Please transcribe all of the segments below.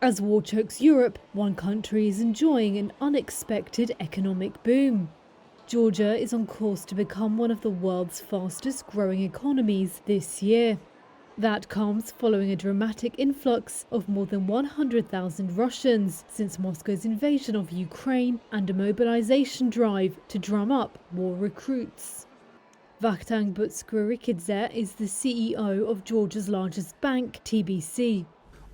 As war chokes Europe, one country is enjoying an unexpected economic boom. Georgia is on course to become one of the world's fastest growing economies this year. That comes following a dramatic influx of more than 100,000 Russians since Moscow's invasion of Ukraine and a mobilization drive to drum up more recruits. Vakhtang Butskhrikidze is the CEO of Georgia's largest bank, TBC.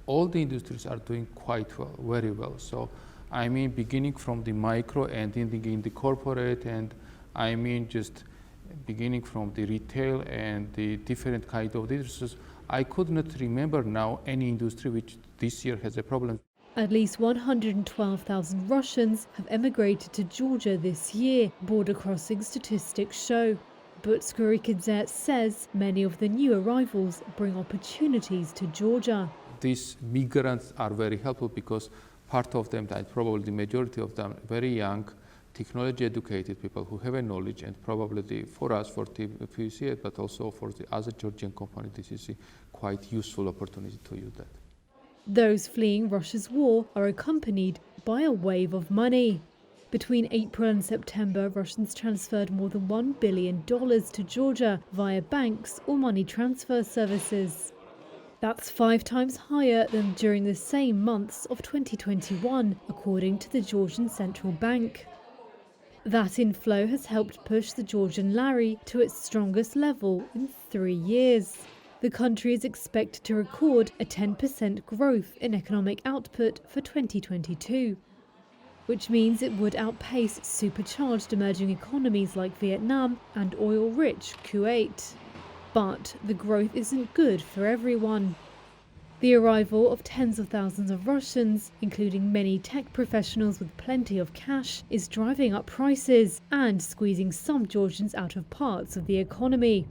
All the industries are doing quite well, very well. So, I mean, beginning from the micro and ending in the corporate, and I mean, just beginning from the retail and the different kind of industries. I could not remember now any industry which this year has a problem. At least 112,000 Russians have emigrated to Georgia this year, border crossing statistics show. But Butskhrikidze says many of the new arrivals bring opportunities to Georgia. These migrants are very helpful because part of them, and probably the majority of them, very young, technology educated people who have a knowledge, and probably for us, for TBC, but also for the other Georgian company, this is a quite useful opportunity to use that. Those fleeing Russia's war are accompanied by a wave of money. Between April and September, Russians transferred more than $1 billion to Georgia via banks or money transfer services. That's 5 times higher than during the same months of 2021, according to the Georgian Central Bank. That inflow has helped push the Georgian lari to its strongest level in 3 years. The country is expected to record a 10% growth in economic output for 2022, which means it would outpace supercharged emerging economies like Vietnam and oil-rich Kuwait. But the growth isn't good for everyone. The arrival of tens of thousands of Russians, including many tech professionals with plenty of cash, is driving up prices and squeezing some Georgians out of parts of the economy,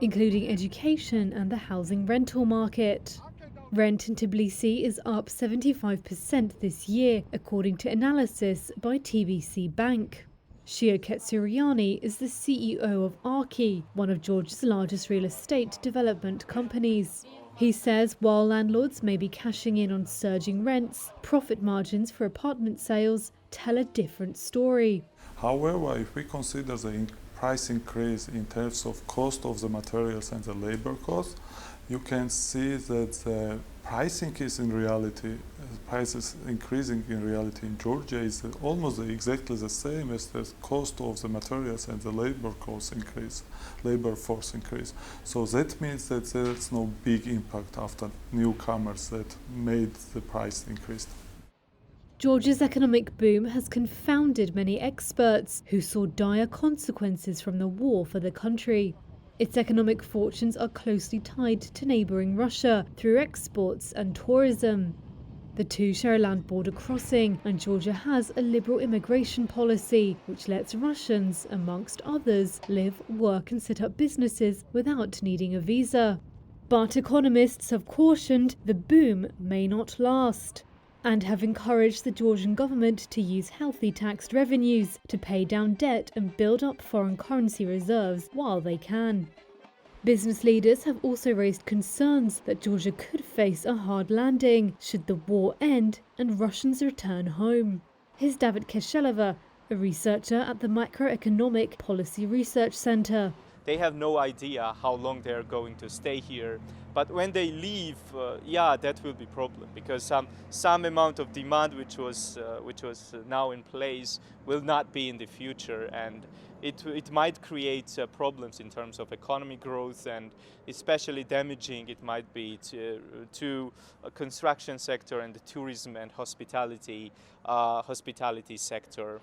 including education and the housing rental market. Rent in Tbilisi is up 75% this year, according to analysis by TBC Bank. Shavkat Suryani is the CEO of Arki, one of Georgia's largest real estate development companies. He says while landlords may be cashing in on surging rents, profit margins for apartment sales tell a different story. However, if we consider the price increase in terms of cost of the materials and the labor cost, you can see that the pricing is in reality, prices increasing in reality in Georgia is almost exactly the same as the cost of the materials and the labor cost increase, labor force increase. So that means that there's no big impact after newcomers that made the price increase. Georgia's economic boom has confounded many experts who saw dire consequences from the war for the country. Its economic fortunes are closely tied to neighbouring Russia through exports and tourism. The two share a land border crossing, and Georgia has a liberal immigration policy which lets Russians, amongst others, live, work and set up businesses without needing a visa. But economists have cautioned the boom may not last, and have encouraged the Georgian government to use healthy taxed revenues to pay down debt and build up foreign currency reserves while they can. Business leaders have also raised concerns that Georgia could face a hard landing should the war end and Russians return home. Here's David Keshelova, a researcher at the Macroeconomic Policy Research Center. They have no idea how long they're going to stay here. But when they leave, that will be a problem, because some amount of demand which was now in place will not be in the future, and it might create problems in terms of economic growth, and especially damaging it might be to a construction sector and the tourism and hospitality sector.